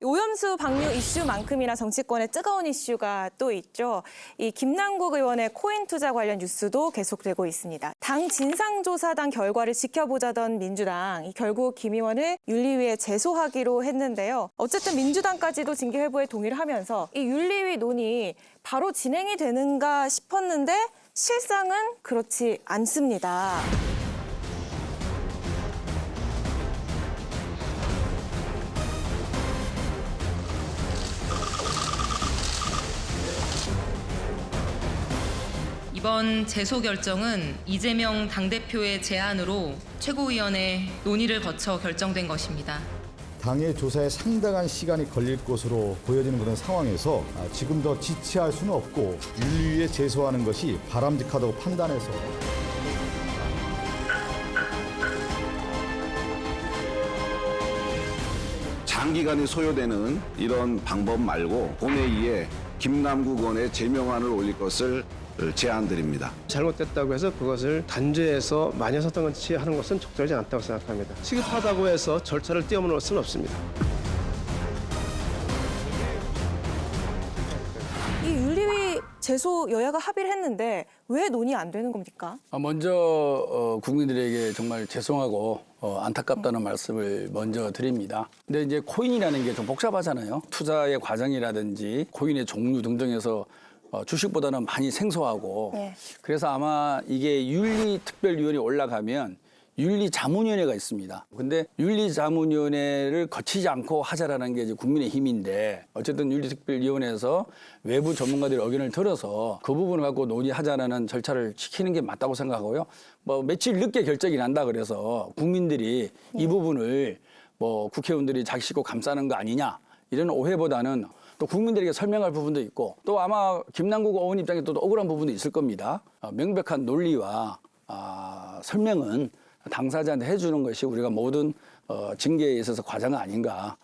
오염수 방류 이슈만큼이나 정치권의 뜨거운 이슈가 또 있죠. 이 김남국 의원의 코인 투자 관련 뉴스도 계속되고 있습니다. 당 진상조사단 결과를 지켜보자던 민주당, 결국 김 의원을 윤리위에 제소하기로 했는데요. 어쨌든 민주당까지도 징계 회부에 동의를 하면서 이 윤리위 논의 바로 진행이 되는가 싶었는데 실상은 그렇지 않습니다. 이번 제소 결정은 이재명 당대표의 제안으로 최고위원회 논의를 거쳐 결정된 것입니다. 당의 조사에 상당한 시간이 걸릴 것으로 보여지는 그런 상황에서 지금 더 지체할 수는 없고 윤리위에 제소하는 것이 바람직하다고 판단해서 장기간이 소요되는 이런 방법 말고 본회의에 김남국 의원의 제명안을 올릴 것을 제안드립니다. 잘못됐다고 해서 그것을 단죄해서 마녀사탕같이 하는 것은 적절하지 않다고 생각합니다. 시급하다고 해서 절차를 뛰어넘을 수는 없습니다. 이 윤리위 제소 여야가 합의를 했는데 왜 논의 안 되는 겁니까? 먼저 국민들에게 정말 죄송하고 안타깝다는 말씀을 먼저 드립니다. 근데 이제 코인이라는 게 좀 복잡하잖아요. 투자의 과정이라든지 코인의 종류 등등에서 주식보다는 많이 생소하고 네. 그래서 아마 이게 윤리특별위원회 올라가면 윤리자문위원회가 있습니다. 근데 윤리자문위원회를 거치지 않고 하자라는 게 이제 국민의힘인데 어쨌든 윤리특별위원회에서 외부 전문가들의 의견을 들어서 그 부분을 갖고 논의하자라는 절차를 지키는 게 맞다고 생각하고요. 뭐 며칠 늦게 결정이 난다 그래서 국민들이 이 부분을 뭐 국회의원들이 자기 싣고 감싸는 거 아니냐 이런 오해보다는 또 국민들에게 설명할 부분도 있고 또 아마 김남국 의원 입장에 또 억울한 부분도 있을 겁니다. 명백한 논리와 설명은 당사자한테 해주는 것이 우리가 모든 징계에 있어서 과제가 아닌가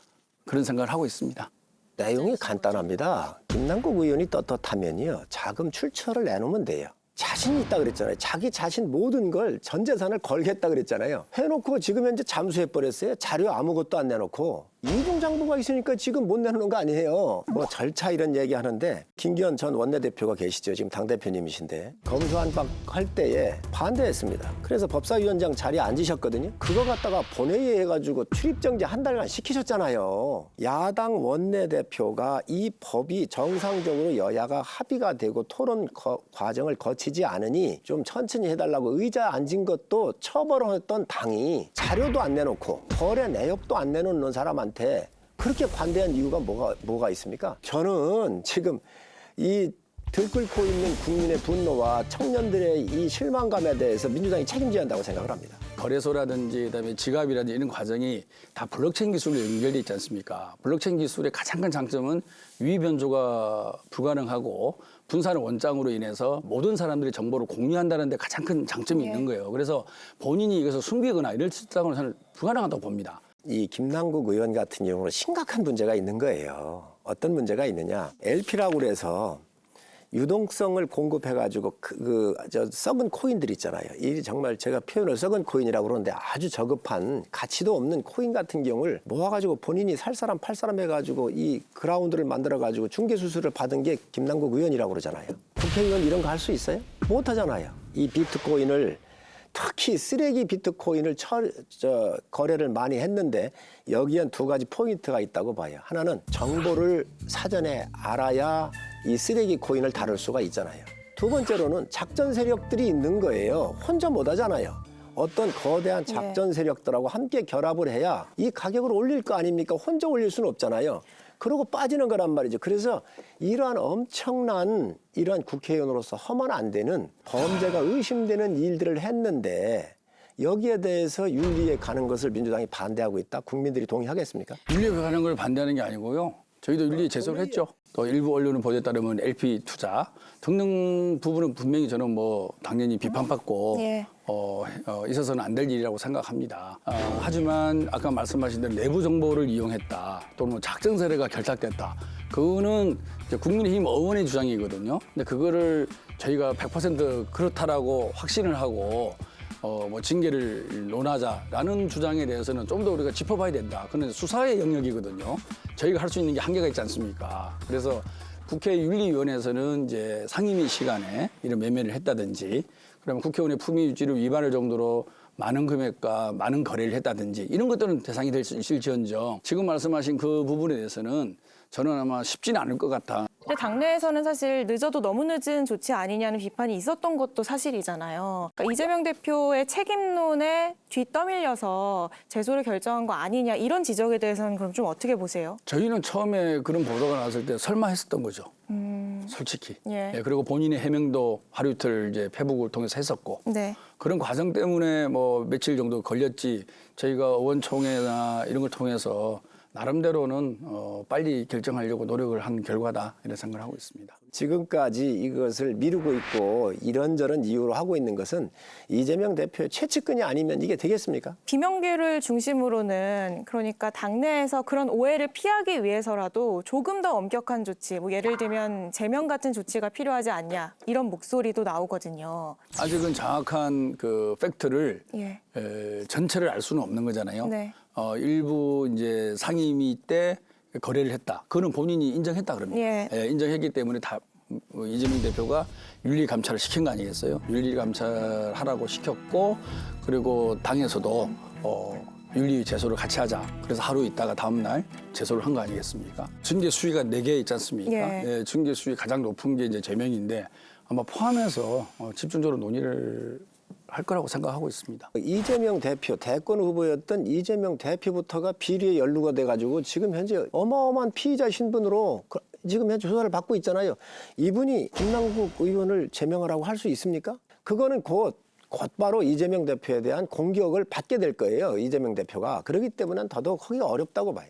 그런 생각을 하고 있습니다. 내용이 간단합니다. 김남국 의원이 떳떳하면요. 자금 출처를 내놓으면 돼요. 자신이 있다 그랬잖아요. 자기 자신 모든 걸 전 재산을 걸겠다 그랬잖아요. 해놓고 지금 현재 잠수해버렸어요. 자료 아무것도 안 내놓고. 이중장부가 있으니까 지금 못 내놓는 거 아니에요. 뭐 절차 이런 얘기 하는데 김기현 전 원내대표가 계시죠. 지금 당대표님이신데 검수완박 할 때에 반대했습니다. 그래서 법사위원장 자리에 앉으셨거든요. 그거 갖다가 본회의에 해가지고 출입정지 한 달간 시키셨잖아요. 야당 원내대표가 이 법이 정상적으로 여야가 합의가 되고 토론 과정을 거치지 않으니 좀 천천히 해달라고 의자 앉은 것도 처벌했던 당이 자료도 안 내놓고 거래 내역도 안 내놓는 사람한테 그렇게 관대한 이유가 뭐가 있습니까? 저는 지금 이 들끓고 있는 국민의 분노와 청년들의 이 실망감에 대해서 민주당이 책임져야 한다고 생각을 합니다. 거래소라든지 그다음에 지갑이라든지 이런 과정이 다 블록체인 기술로 연결돼 있지 않습니까? 블록체인 기술의 가장 큰 장점은 유의 변조가 불가능하고 분산을 원장으로 인해서 모든 사람들이 정보를 공유한다는 데 가장 큰 장점이 있는 거예요. 그래서 본인이 이것을 숨기거나 이럴 상황은 저는 불가능하다고 봅니다. 이 김남국 의원 같은 경우는 심각한 문제가 있는 거예요. 어떤 문제가 있느냐. LP라고 그래서 유동성을 공급해가지고 썩은 코인들 있잖아요. 이 정말 제가 표현을 썩은 코인이라고 그러는데 아주 저급한 가치도 없는 코인 같은 경우를 모아가지고 본인이 살 사람 팔 사람 해가지고 이 그라운드를 만들어가지고 중개 수수료를 받은 게 김남국 의원이라고 그러잖아요. 국회의원 이런 거 할 수 있어요? 못 하잖아요. 이 비트코인을 특히 쓰레기 비트코인을 거래를 많이 했는데 여기엔 두 가지 포인트가 있다고 봐요. 하나는 정보를 사전에 알아야 이 쓰레기 코인을 다룰 수가 있잖아요. 두 번째로는 작전 세력들이 있는 거예요. 혼자 못 하잖아요. 어떤 거대한 작전 세력들하고 함께 결합을 해야 이 가격을 올릴 거 아닙니까? 혼자 올릴 수는 없잖아요. 그러고 빠지는 거란 말이죠. 그래서 이러한 엄청난 이러한 국회의원으로서 하면 안 되는 범죄가 의심되는 일들을 했는데 여기에 대해서 윤리에 가는 것을 민주당이 반대하고 있다. 국민들이 동의하겠습니까? 윤리에 가는 걸 반대하는 게 아니고요. 저희도 윤리에 제소를 했죠. 또 일부 언론은 보도에 따르면 LP 투자 등등 부분은 분명히 저는 뭐 당연히 비판받고 있어서는 안 될 일이라고 생각합니다. 하지만 아까 말씀하신 대로 내부 정보를 이용했다 또는 뭐 작전 세력가 결탁됐다. 그거는 이제 국민의힘 의원의 주장이거든요. 근데 그거를 저희가 100% 그렇다라고 확신을 하고 뭐 징계를 논하자라는 주장에 대해서는 좀 더 우리가 짚어봐야 된다. 그런데 수사의 영역이거든요. 저희가 할 수 있는 게 한계가 있지 않습니까? 그래서 국회 윤리위원회에서는 이제 상임위 시간에 이런 매매를 했다든지, 그러면 국회의원의 품위 유지를 위반할 정도로 많은 금액과 많은 거래를 했다든지 이런 것들은 대상이 될 수 있을지언정 지금 말씀하신 그 부분에 대해서는 저는 아마 쉽지는 않을 것 같다. 근데 당내에서는 사실 늦어도 너무 늦은 조치 아니냐는 비판이 있었던 것도 사실이잖아요. 그러니까 이재명 대표의 책임론에 뒤떠밀려서 제소를 결정한 거 아니냐 이런 지적에 대해서는 그럼 좀 어떻게 보세요? 저희는 처음에 그런 보도가 나왔을 때 설마 했었던 거죠. 솔직히. 예. 그리고 본인의 해명도 하루 이틀 이제 페북을 통해서 했었고 네. 그런 과정 때문에 뭐 며칠 정도 걸렸지 저희가 의원총회나 이런 걸 통해서 나름대로는 빨리 결정하려고 노력을 한 결과다 이런 생각을 하고 있습니다. 지금까지 이것을 미루고 있고 이런저런 이유로 하고 있는 것은 이재명 대표의 최측근이 아니면 이게 되겠습니까? 비명계를 중심으로는 그러니까 당내에서 그런 오해를 피하기 위해서라도 조금 더 엄격한 조치, 뭐 예를 들면 제명 같은 조치가 필요하지 않냐 이런 목소리도 나오거든요. 아직은 정확한 그 팩트를 예. 전체를 알 수는 없는 거잖아요. 네. 일부 이제 상임위 때 거래를 했다. 그거는 본인이 인정했다 그럽니다. 예. 인정했기 때문에 다 이재명 대표가 윤리 감찰을 시킨 거 아니겠어요? 윤리 감찰하라고 시켰고 그리고 당에서도 윤리 제소를 같이 하자. 그래서 하루 있다가 다음 날 제소를 한 거 아니겠습니까? 징계 수위가 4개 있지 않습니까? 예. 징계 수위 가장 높은 게 이제 제명인데 아마 포함해서 집중적으로 논의를 할 거라고 생각하고 있습니다. 이재명 대표, 대권 후보였던 이재명 대표부터가 비리에 연루가 돼가지고 지금 현재 어마어마한 피의자 신분으로 지금 현재 조사를 받고 있잖아요. 이분이 김남국 의원을 제명하라고 할 수 있습니까? 그거는 곧바로 이재명 대표에 대한 공격을 받게 될 거예요. 이재명 대표가. 그렇기 때문에 더더욱 하기가 어렵다고 봐요.